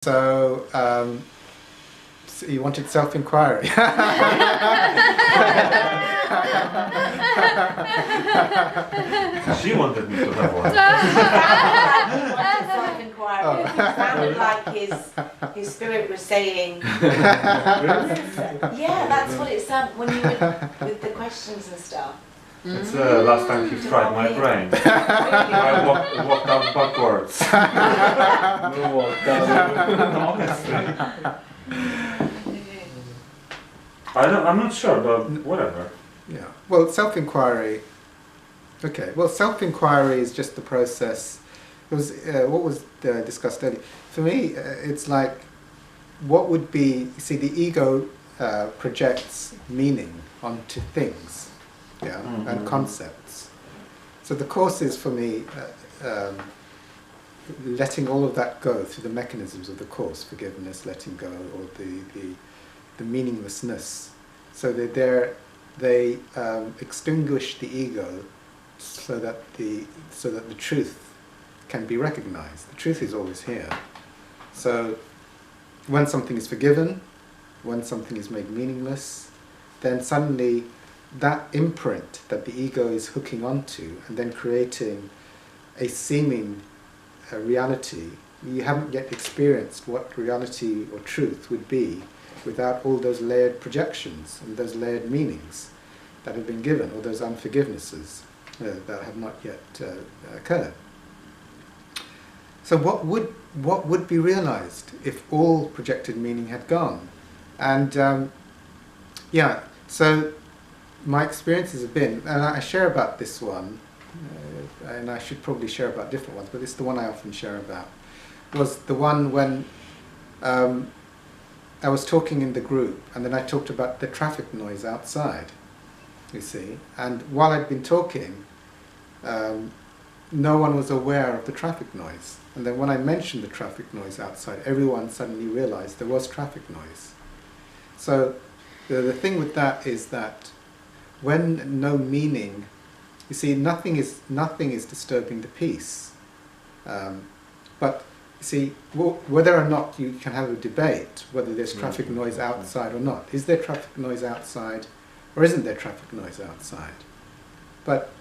So, so you wanted self-inquiry. She wanted me to have one. Self-inquiry. It sounded like his spirit was saying. Yeah, that's what it sounded when you were with the questions and stuff. It's the last time he fried my brain. I walked out backwards. Honestly. I'm not sure, but whatever. Yeah. Well, self-inquiry. Okay. Well, self-inquiry is just the process. It was what was discussed earlier. For me, it's like what would be. See, the ego projects meaning onto things, yeah, and concepts. So the course is for me letting all of that go through the mechanisms of the course: forgiveness, letting go, or the meaninglessness. So that they extinguish the ego, so that the truth can be recognized. The truth is always here. So when something is forgiven, when something is made meaningless, then suddenly that imprint that the ego is hooking onto and then creating a seeming reality, you haven't yet experienced what reality or truth would be without all those layered projections and those layered meanings that have been given, or those unforgivenesses that have not yet occurred. So what would be realized if all projected meaning had gone? And yeah, so my experiences have been, and I share about this one, and I should probably share about different ones, but it's the one I often share about, was the one when I was talking in the group, and then I talked about the traffic noise outside, you see, and while I'd been talking, no one was aware of the traffic noise. And then when I mentioned the traffic noise outside, everyone suddenly realized there was traffic noise. So the thing with that is that when no meaning, you see, nothing is disturbing the peace. But you see, whether or not you can have a debate whether there's traffic noise outside or not. Is there traffic noise outside, or isn't there traffic noise outside? But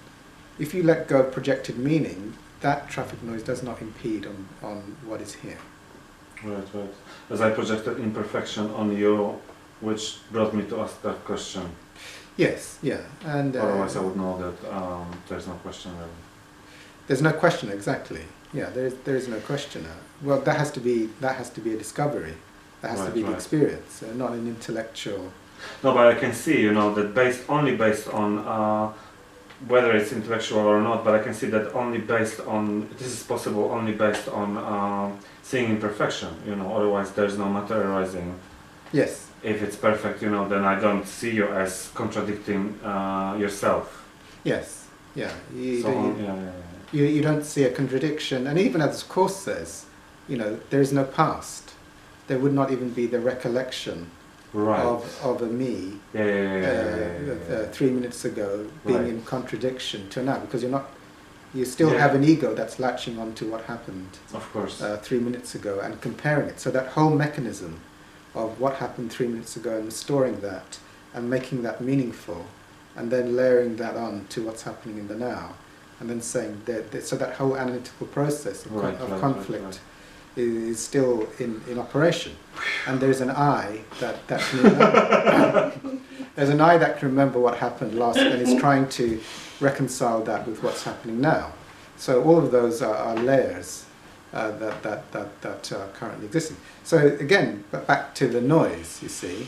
if you let go of projected meaning, that traffic noise does not impede on what is here. Right. As I projected imperfection on you, which brought me to ask that question. Yes, yeah. And otherwise I would know that there's no question really. There's no question, exactly. Yeah, there is no questioner. Well, that has to be a discovery. That has to be the experience, not an intellectual. No, but I can see, that only based on whether it's intellectual or not, but I can see that this is possible only based on seeing imperfection, otherwise there's no materializing. Yes. If it's perfect, then I don't see you as contradicting yourself. Yes, yeah. You don't see a contradiction, and even as the Course says, there is no past. There would not even be the recollection of a me 3 minutes ago being in contradiction to now, because you still have an ego that's latching onto what happened, of course, 3 minutes ago and comparing it. So that whole mechanism of what happened 3 minutes ago and restoring that and making that meaningful, and then layering that on to what's happening in the now, and then saying that so that whole analytical process of conflict is still in operation, and there's an I that can remember. There's an I that can remember what happened last and is trying to reconcile that with what's happening now. So all of those are layers that are currently existing. So again, back to the noise, you see.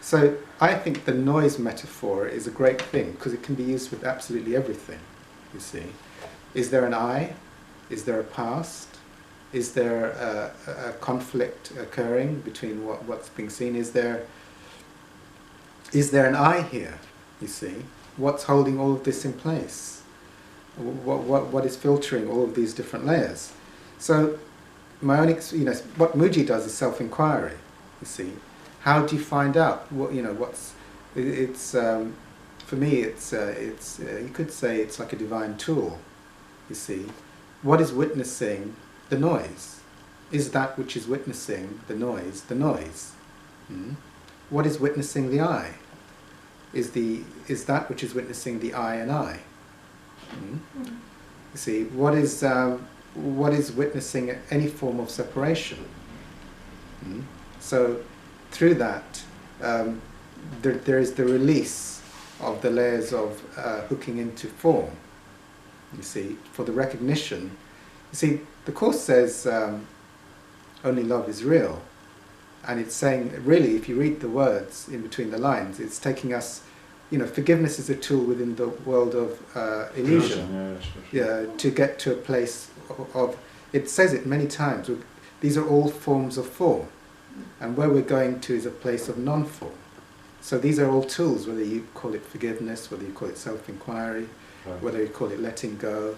So I think the noise metaphor is a great thing because it can be used with absolutely everything, you see. Is there an I? Is there a past? Is there a conflict occurring between what's being seen? Is there an I here, you see? What's holding all of this in place? What is filtering all of these different layers? So my own, what Muji does is self-inquiry, you see. How do you find out what's? It's for me. It's you could say it's like a divine tool. You see, what is witnessing the noise? is that which is witnessing the noise the noise? What is witnessing the I? Is that which is witnessing the I and I? You see, what is witnessing any form of separation? So through that, there is the release of the layers of hooking into form. You see, for the recognition. You see, the Course says only love is real. And it's saying, really, if you read the words in between the lines, it's taking us, forgiveness is a tool within the world of illusion. Yeah, to get to a place of, it says it many times, these are all forms of form. And where we're going to is a place of non-form. So these are all tools, whether you call it forgiveness, whether you call it self-inquiry, whether you call it letting go.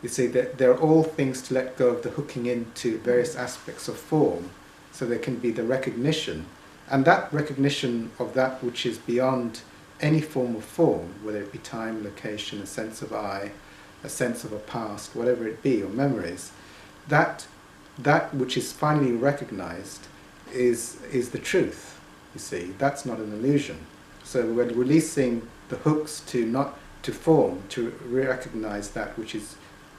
You see, that they're all things to let go of the hooking into various aspects of form, so there can be the recognition. And that recognition of that which is beyond any form of form, whether it be time, location, a sense of I, a sense of a past, whatever it be, or memories, that which is finally recognized is the truth. You see, that's not an illusion. So we're releasing the hooks to form, to recognize that which is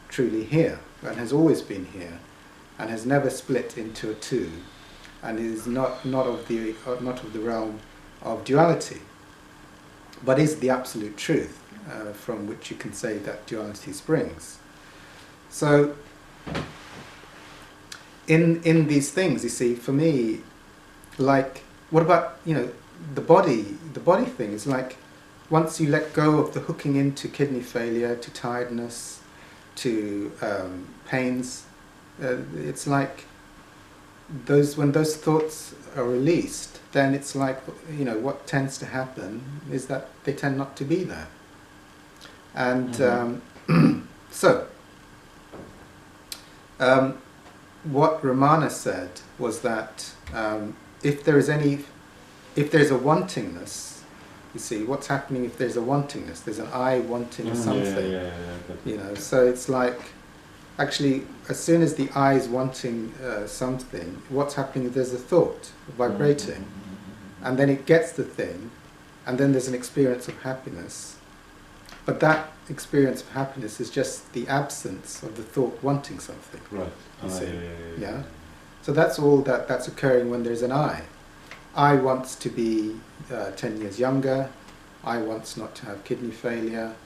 truly here, and has always been here, and has never split into a two, and is not of the realm of duality, but is the absolute truth from which you can say that duality springs. So in these things, you see, for me, like, what about the body thing is like, once you let go of the hooking into kidney failure, to tiredness, to pains, it's like when those thoughts are released, then it's like, what tends to happen is that they tend not to be there. And what Ramana said was that if there's a wantingness, you see, what's happening if there's a wantingness? There's an I wanting something. So it's like, actually, as soon as the I is wanting something, what's happening is there's a thought vibrating, and then it gets the thing, and then there's an experience of happiness. But that experience of happiness is just the absence of the thought wanting something. Right. You see? Yeah. So that's all that's occurring when there's an I. I wants to be 10 years younger. I wants not to have kidney failure.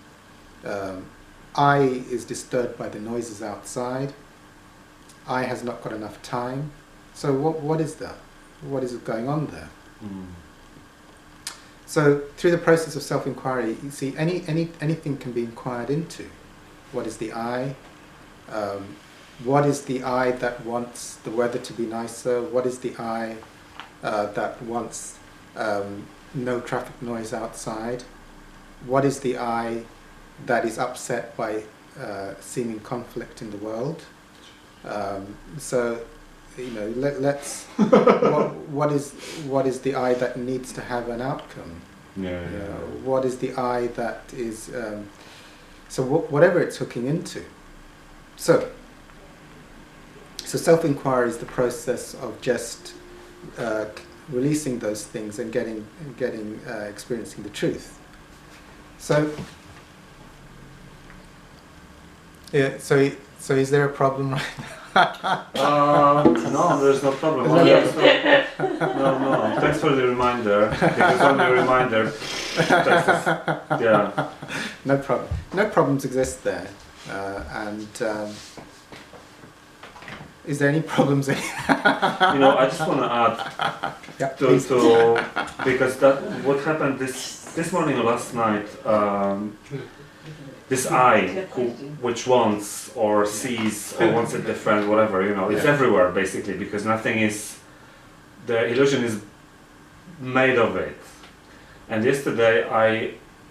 I is disturbed by the noises outside. I has not got enough time. So what is that? What is going on there? So through the process of self-inquiry, you see, anything can be inquired into. What is the I? What is the I that wants the weather to be nicer? What is the I that wants no traffic noise outside? What is the I that is upset by seeming conflict in the world? Let's what is the I that needs to have an outcome? What is the I that is whatever it's hooking into. So self-inquiry is the process of just releasing those things and getting experiencing the truth. So is there a problem right now? No, there's no problem. No. Thanks for the reminder. Because only a reminder. Yeah. No problem. No problems exist there. Is there any problems? I just want to add because what happened this morning or last night. This I, which wants or sees or wants it different, whatever, it's everywhere basically, because nothing is, the illusion is made of it. And yesterday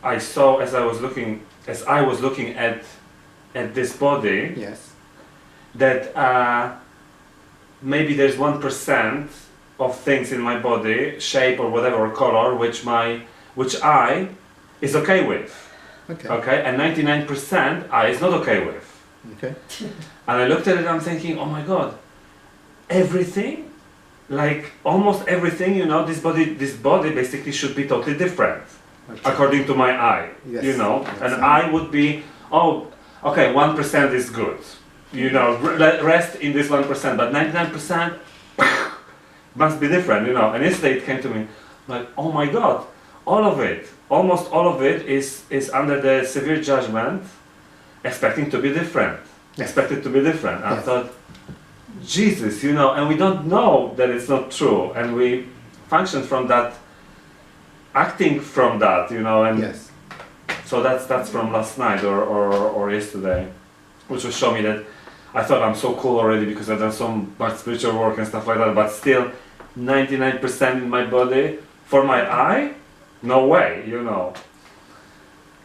I saw, as I was looking at this body, yes, that maybe there's 1% of things in my body, shape or whatever, or color, which I is okay with. Okay, and 99% I is not okay with. Okay. And I looked at it and I'm thinking, oh my God, everything, like almost everything, you know, this body basically should be totally different, according to my eye, Yes. you know, Yes. and I would be, oh, okay, 1% is good, you know, rest in this 1%, but 99% must be different, you know. And yesterday it came to me, like, oh my God, all of it, almost all of it is under the severe judgment, expecting to be different, Yes. expected to be different. I Yes. thought, Jesus, you know, and we don't know that it's not true, and we function from that, acting from that, you know, and Yes. so that's from last night or yesterday, which will show me that I thought I'm so cool already because I've done so much spiritual work and stuff like that, but still 99% in my body, for my eye, no way, you know.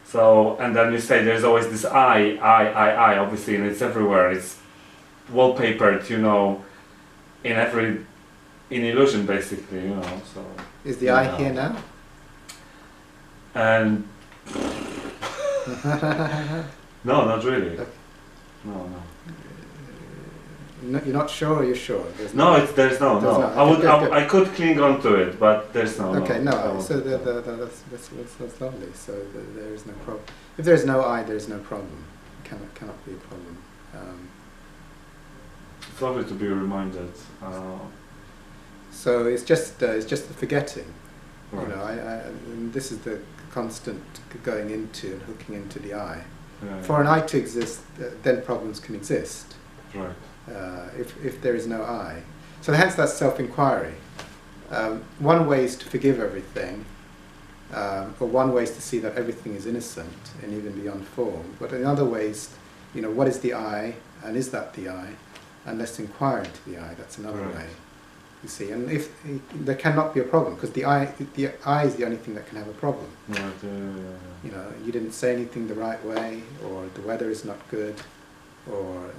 So, and then you say there's always this I, obviously, and it's everywhere, it's wallpapered, you know, in illusion basically, you know, so. Is the eye here now? And no, not really. Okay. No. No, you're not sure, or you're sure? There's There's no. Good. I could cling on to it, but there's no. Okay, no. I won't So do that. that's lovely. So there is no problem. If there is no I, there is no problem. It cannot be a problem. It's lovely to be reminded. So it's just the forgetting. Right. You know, and this is the constant going into and hooking into the I. Yeah, For an I to exist, then problems can exist. right. If there is no I. So hence that self-inquiry. One way is to forgive everything, or one way is to see that everything is innocent and even beyond form. But in other ways, you know, what is the I, and is that the I? And let's inquire into the I. That's another Right. way. You see, and if there cannot be a problem, because the I is the only thing that can have a problem. Right. You know, you didn't say anything the right way, or the weather is not good, or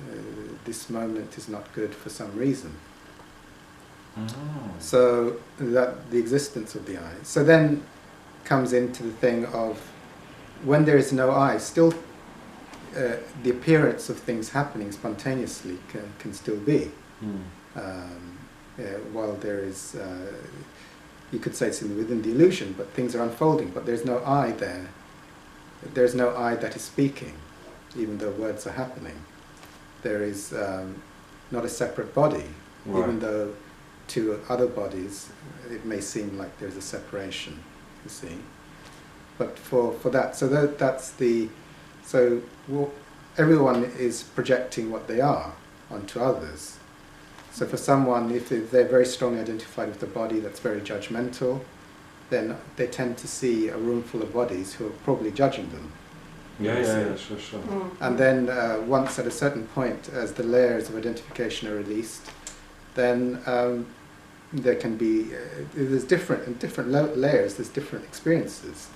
this moment is not good for some reason. Oh. So that the existence of the I. So then comes into the thing of when there is no I, still the appearance of things happening spontaneously can still be. While there is, you could say it's within the illusion, but things are unfolding, but there's no I there. There's no I that is speaking, even though words are happening. There is not a separate body, Right. even though to other bodies it may seem like there's a separation, you see. But for that, so that's the, so everyone is projecting what they are onto others. So for someone, if they're very strongly identified with the body that's very judgmental, then they tend to see a room full of bodies who are probably judging them. Yeah, sure. And then once at a certain point, as the layers of identification are released, then there can be, there's different layers, there's different experiences.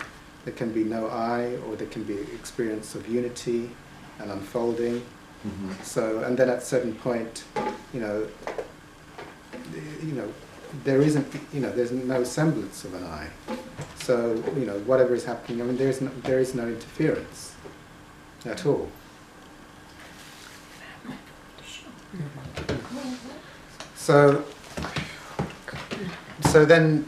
There can be no I, or there can be experience of unity and unfolding. Mm-hmm. So, and then at a certain point, you know, there isn't, there's no semblance of an I. So, whatever is happening, I mean, there is no interference at all. So then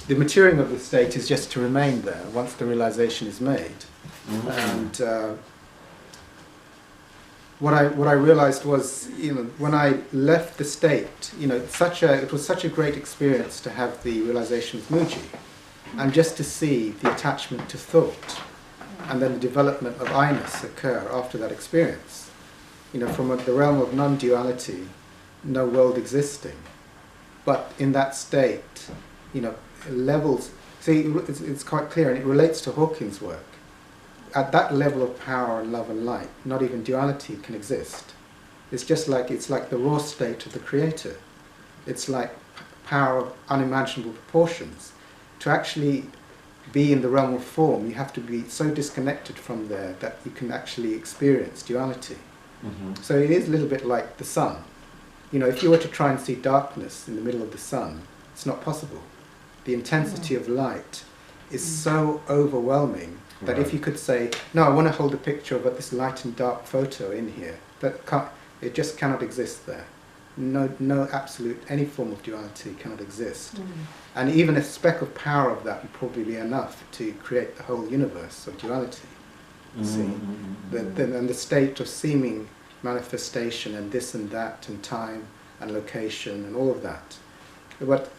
the maturing of the state is just to remain there once the realization is made. Mm-hmm. And what I realized was, when I left the state, it was such a great experience to have the realization of Muji, and just to see the attachment to thought, and then the development of I-ness occur after that experience. From the realm of non-duality, no world existing, but in that state, levels. See, it's quite clear, and it relates to Hawkins' work. At that level of power and love and light, not even duality can exist. It's like the raw state of the creator. It's like power of unimaginable proportions. To actually be in the realm of form, you have to be so disconnected from there that you can actually experience duality. Mm-hmm. So it is a little bit like the sun. If you were to try and see darkness in the middle of the sun, it's not possible. The intensity of light is so overwhelming that if you could say, no, I want to hold a picture of this light and dark photo in here, it just cannot exist there. no absolute, any form of duality cannot exist. And even a speck of power of that would probably be enough to create the whole universe of duality. You see, and the state of seeming manifestation and this and that and time and location and all of that. But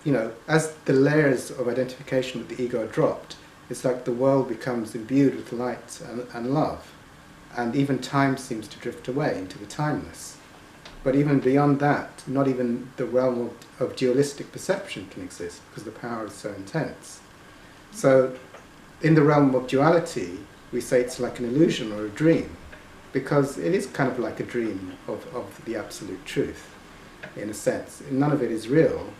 as the layers of identification with the ego are dropped, it's like the world becomes imbued with light and love, and even time seems to drift away into the timeless. But even beyond that, not even the realm of dualistic perception can exist, because the power is so intense. So in the realm of duality, we say it's like an illusion or a dream, because it is kind of like a dream of the absolute truth, in a sense. None of it is real.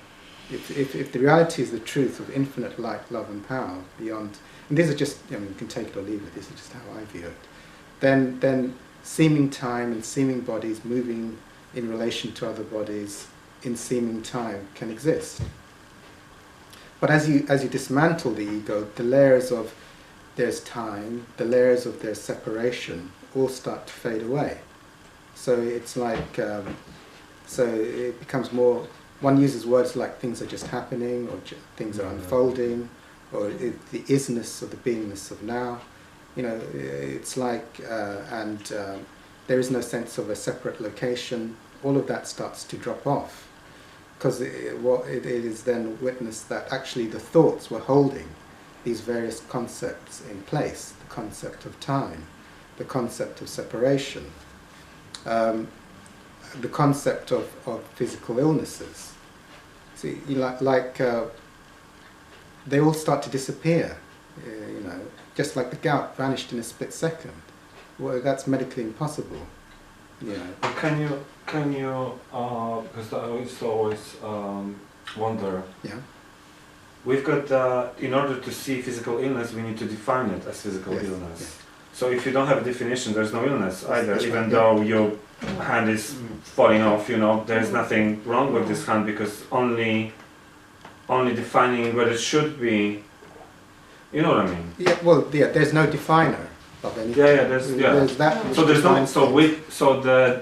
If the reality is the truth of infinite light, love and power beyond, and these are just, you can take it or leave it, this is just how I view it, then seeming time and seeming bodies moving in relation to other bodies in seeming time can exist. But as you dismantle the ego, the layers of there's time, the layers of there's separation all start to fade away. So it's like, so it becomes more, one uses words like things are just happening, or things are unfolding, or the isness or the beingness of now. It's like, there is no sense of a separate location. All of that starts to drop off, because it is then witnessed that actually the thoughts were holding these various concepts in place: the concept of time, the concept of separation, the concept of physical illnesses. See, they all start to disappear. Just like the gout vanished in a split second. Well, that's medically impossible. But can you? Because I always wonder. Yeah. We've got, in order to see physical illness, we need to define it as physical illness. Yes. So if you don't have a definition, there's no illness either. That's even though your hand is falling off, there's nothing wrong with this hand, because only defining what it should be. You know what I mean? Yeah. Well, there's no definer of anything. There's that. So there's no.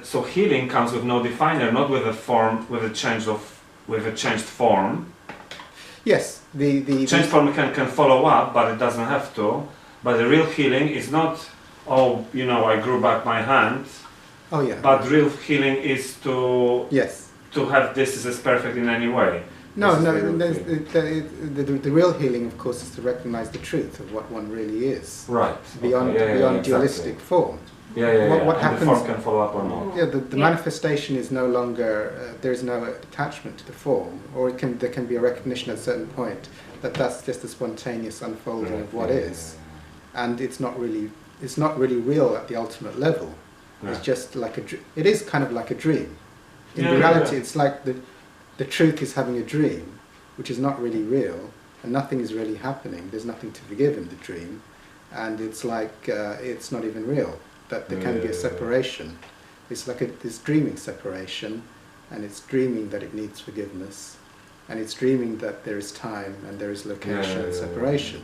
So healing comes with no definer, not with a form, with a changed form. Yes, the changed form can follow up, but it doesn't have to. But the real healing is not, I grew back my hand. Oh yeah. But real healing is to have this as perfect in any way. No. The real healing, of course, is to recognize the truth of what one really is. Right. Beyond dualistic form. What happens? The form can follow up or not. Yeah. The manifestation is no longer. There is no attachment to the form, or there can be a recognition at a certain point that that's just a spontaneous unfolding of what is, and it's not really real at the ultimate level. Yeah. It's just like it is kind of like a dream. In reality, it's like the truth is having a dream, which is not really real, and nothing is really happening. There's nothing to forgive in the dream, and it's like it's not even real. That there can be a separation. It's like this dreaming separation, and it's dreaming that it needs forgiveness, and it's dreaming that there is time and there is location and separation.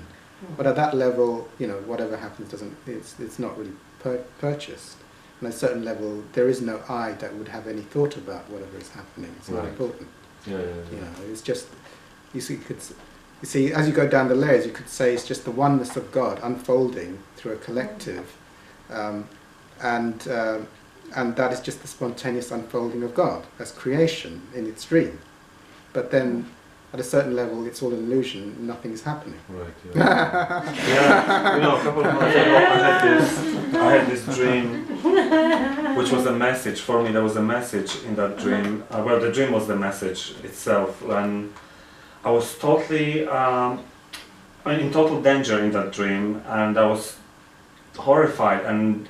But at that level, whatever happens it's not really purchased. And at a certain level, there is no I that would have any thought about whatever is happening. It's not important. It's just, you see, as you go down the layers, you could say it's just the oneness of God unfolding through a collective, and that is just the spontaneous unfolding of God as creation in its dream. But then, at a certain level, it's all an illusion. Nothing is happening. Right. Yeah. A couple of months ago, I had this dream, which was a message for me. There was a message in that dream. Well, the dream was the message itself, and I was totally in total danger in that dream, and I was horrified and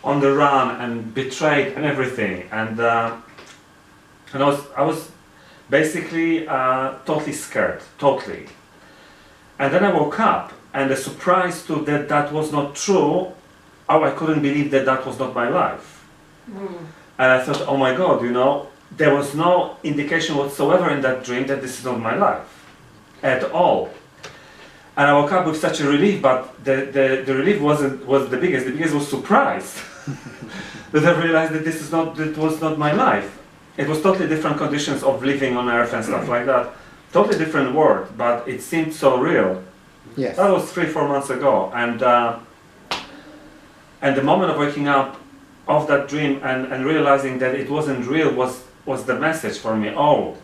on the run and betrayed and everything, and I was basically totally scared, totally. And then I woke up, and the surprise to that was not true. I couldn't believe that was not my life. And I thought, oh my God, there was no indication whatsoever in that dream that this is not my life at all. And I woke up with such a relief, but the relief was the biggest. The biggest was surprise that I realized that that was not my life. it was totally different conditions of living on Earth and stuff like that. Totally different world, but it seemed so real. Yes. That was 3-4 months ago, and the moment of waking up of that dream and realizing that it wasn't real was the message for me. Oh,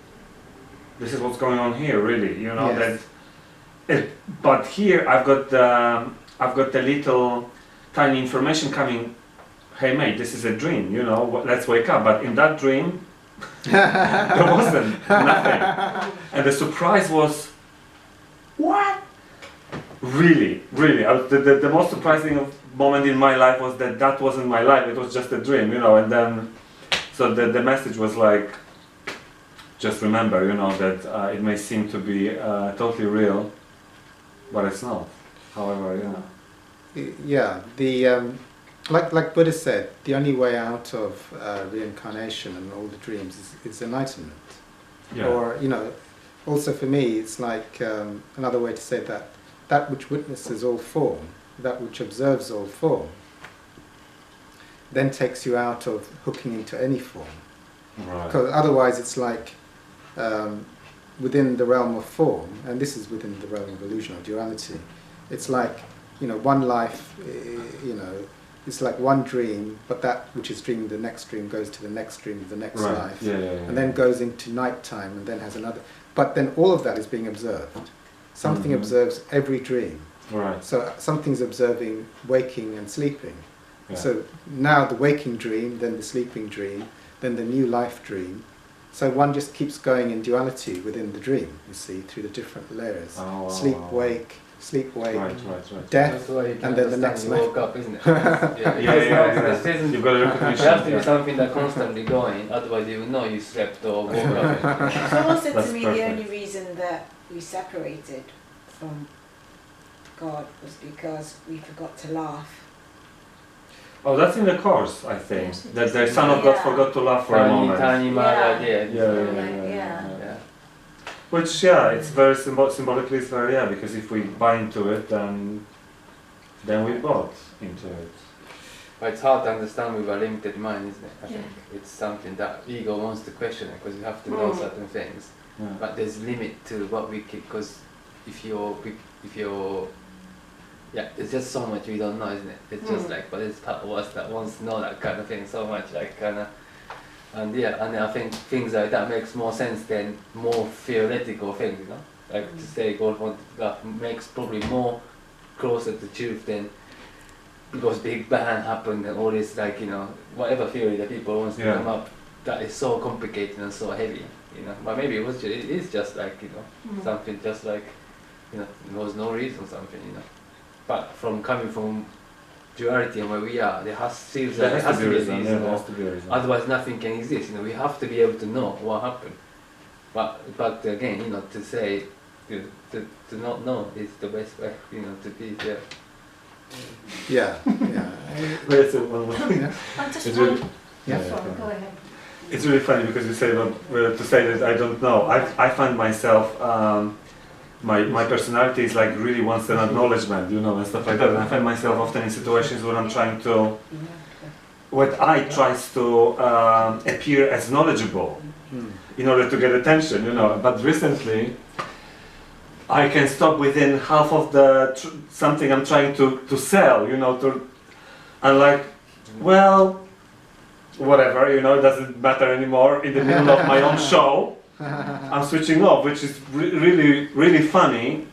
this is what's going on here, really. You know, Yes. but here I've got the little tiny information coming. Hey mate, this is a dream. You know, let's wake up. But in that dream, there wasn't nothing, and the surprise was, what? Really, the most surprising moment in my life was that wasn't my life. It was just a dream, you know. And then, so the message was like, just remember, you know, that it may seem to be totally real, but it's not. However, Yeah, like Buddha said, the only way out of reincarnation and all the dreams is enlightenment. Yeah. Or, you know, also for me, it's like another way to say that which witnesses all form, that which observes all form, then takes you out of hooking into any form. Right. Because otherwise it's like within the realm of form, and this is within the realm of illusion or duality, it's like, you know, one life, you know, it's like one dream, but that which is dreamed the next dream goes to the next dream of the next Right. life, Yeah. and then goes into nighttime and then has another. But then all of that is being observed. Something observes every dream. Right. So something's observing waking and sleeping. Yeah. So now the waking dream, then the sleeping dream, then the new life dream. So one just keeps going in duality within the dream, you see, through the different layers. Oh, Sleep, wake, Right. death, That's why you can and then the understand next you life. woke up, isn't it? Yeah. Yeah. You've got a recognition. There has to be Yeah. something that constantly going, otherwise you will know you slept or woke up. So also That's to me, perfect. the only reason that we separated from God was because we forgot to laugh. Oh, that's in the course, I think. Yes. That the Son of God Yeah. forgot to laugh for a moment. Tiny mad Yeah. idea. Yeah. Yeah. Which, yeah, it's very symbolically, it's very, because if we buy into it, then we bought into it. But it's hard to understand with a limited mind, isn't it? I think Yeah. it's something that ego wants to question it because you have to know certain things. Yeah. But there's limit to what we can, because if you're, yeah, there's just so much we don't know, isn't it? It's just like, but it's part of us that wants to know that kind of thing so much, like kind of, and I think things like that makes more sense than more theoretical things, you know? Like to say God wanted that makes probably more closer to truth than because Big Bang happened and all this, like, you know, whatever theory that people wants to come up, that is so complicated and so heavy, you know. But maybe it is just like, you know, something just like, you know, there was no reason, something, you know. But coming from duality and where we are, there has to be a reason, otherwise nothing can exist. You know, we have to be able to know what happened. But again, you know, to say to not know is the best way, you know, to be there. Yeah. Wait, so one more thing. I just It's want. really, Sorry, go ahead. It's really funny because you say to say that I don't know. I find myself my personality is like really wants an acknowledgement, you know, and stuff like that. And I find myself often in situations where I'm trying to, what I tries to appear as knowledgeable in order to get attention, you know. But recently, I can stop within half of the something I'm trying to sell, you know. I'm like, well, whatever, you know, it doesn't matter anymore. In the middle of my own show, I'm switching off, which is really funny.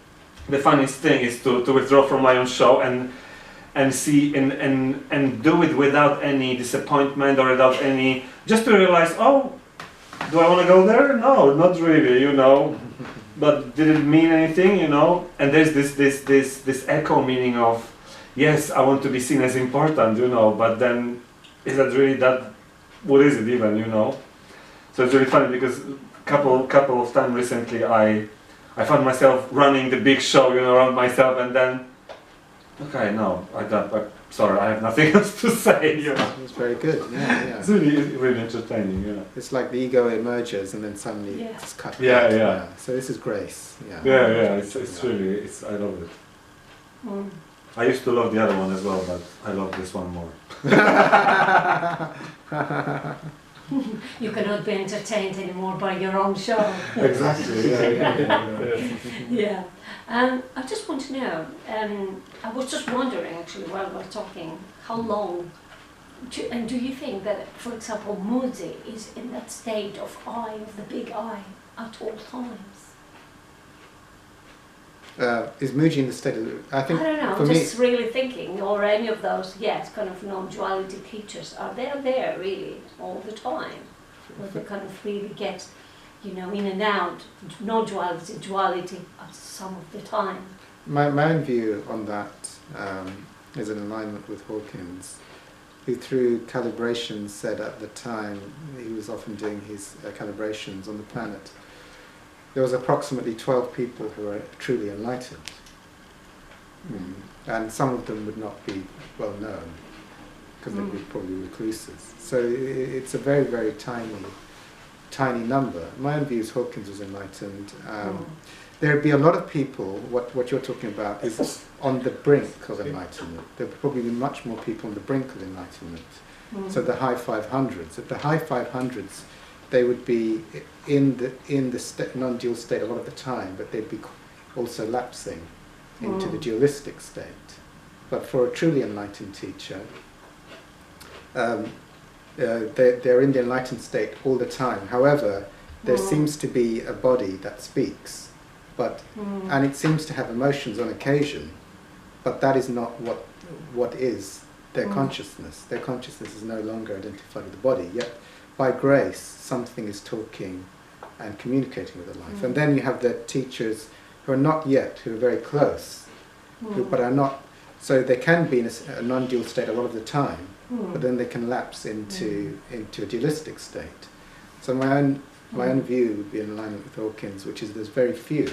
The funniest thing is to withdraw from my own show and see and do it without any disappointment or without any, just to realize, oh, do I want to go there? No, not really, you know. But did it mean anything, you know? And there's this echo meaning of, yes, I want to be seen as important, you know. But then, is that really that? What is it even, you know? So it's really funny because couple of times recently I found myself running the big show, you know, around myself, and then okay, no, sorry, I have nothing else to say. You know? It's very good. Yeah. It's really entertaining. Yeah. It's like the ego emerges and then suddenly it's cut. Yeah. So this is grace. Yeah. Yeah. It's really I love it. I used to love the other one as well, but I love this one more. You cannot be entertained anymore by your own show. Exactly. Yeah. I just want to know, I was just wondering actually while we're talking, how long, and do you think that, for example, Moody is in that state of eye, of the big eye, at all times? Is Muji in the state of... I think I don't know, for I'm me, just really thinking, or any of those, yes, kind of non-duality teachers, are they there really all the time? Or they kind of really get, you know, in and out, non-duality, duality some of the time? my own view on that is in alignment with Hawkins, who through calibration said at the time, he was often doing his calibrations on the planet, there was approximately 12 people who were truly enlightened. And some of them would not be well known, because they'd be probably recluses. So it's a very, very tiny number. My own view is Hawkins was enlightened. There'd be a lot of people, what you're talking about is on the brink of enlightenment. There'd probably be much more people on the brink of enlightenment. So the high 500s. At the high 500s, they would be in the non-dual state a lot of the time, but they'd be also lapsing into the dualistic state. But for a truly enlightened teacher, they're in the enlightened state all the time. However, there seems to be a body that speaks, and it seems to have emotions on occasion, but that is not what is their consciousness. Their consciousness is no longer identified with the body, yet by grace something is talking and communicating with the life. And then you have the teachers who are not yet, who are very close, but are not, so they can be in a non-dual state a lot of the time, but then they can lapse into a dualistic state. So my own view would be in alignment with Hawkins, which is there's very few,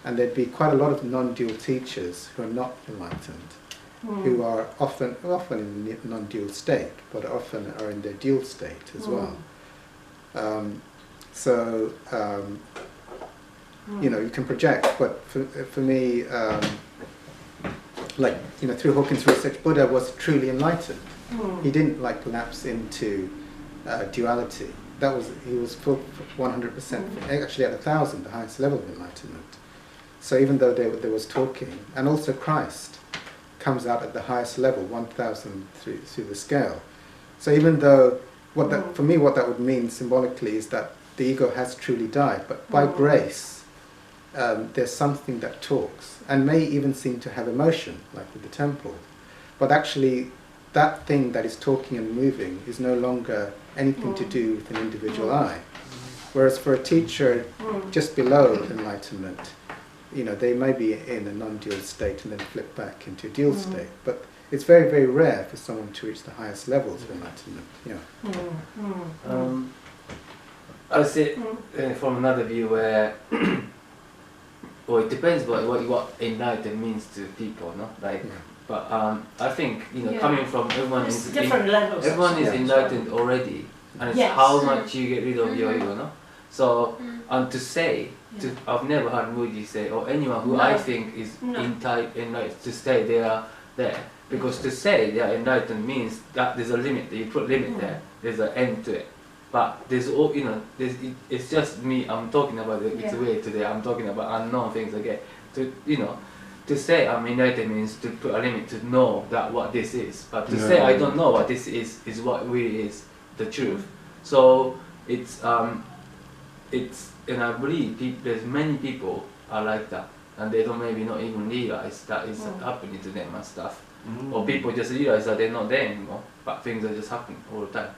and there'd be quite a lot of non-dual teachers who are not enlightened, who are often in the non-dual state, but often are in their dual state as well. You know, you can project, but for me, like, you know, through Hawkins' research, Buddha was truly enlightened. He didn't like lapse into duality. He was full 100%, actually at 1,000, the highest level of enlightenment. So even though there was talking, and also Christ comes out at the highest level, 1,000 through the scale. So even though, for me what that would mean symbolically is that the ego has truly died, but by grace there's something that talks, and may even seem to have emotion, like with the temple. But actually that thing that is talking and moving is no longer anything to do with an individual I. Whereas for a teacher just below enlightenment, you know, they may be in a non-dual state and then flip back into a dual state. But it's very, very rare for someone to reach the highest levels of enlightenment. I see from another view where, well, it depends what enlightened means to people, no? Like, but I think, you know, coming from everyone is different levels. Everyone is enlightened already, and it's how much you get rid of your ego, no? So, to say, I've never heard Moody say, or anyone who I think is enlightened, to say they are there. Because to say they are enlightened means that there's a limit, you put limit there, there's an end to it. But there's all, you know, it's just me, I'm talking about it's way today, I'm talking about unknown things again. To, you know, to say I'm enlightened means to put a limit, to know that what this is. But to say I don't know what this is what really is the truth. So it's and I believe there's many people are like that, and they don't maybe not even realize that it's happening to them and stuff. Or people just realize that they're not there anymore, but things are just happening all the time.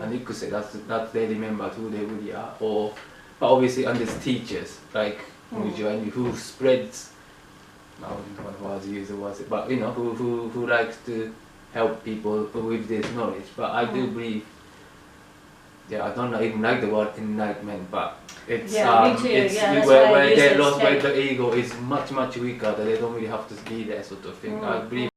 And you could say that they remember who they really are. Or, but obviously, and there's teachers like Mujo who spreads. I don't know what was used was it, but you know who likes to help people with this knowledge. But I do believe. Yeah, I don't even like the word enlightenment, but it's where they lost, where the ego is much weaker, that they don't really have to be there, sort of thing. I believe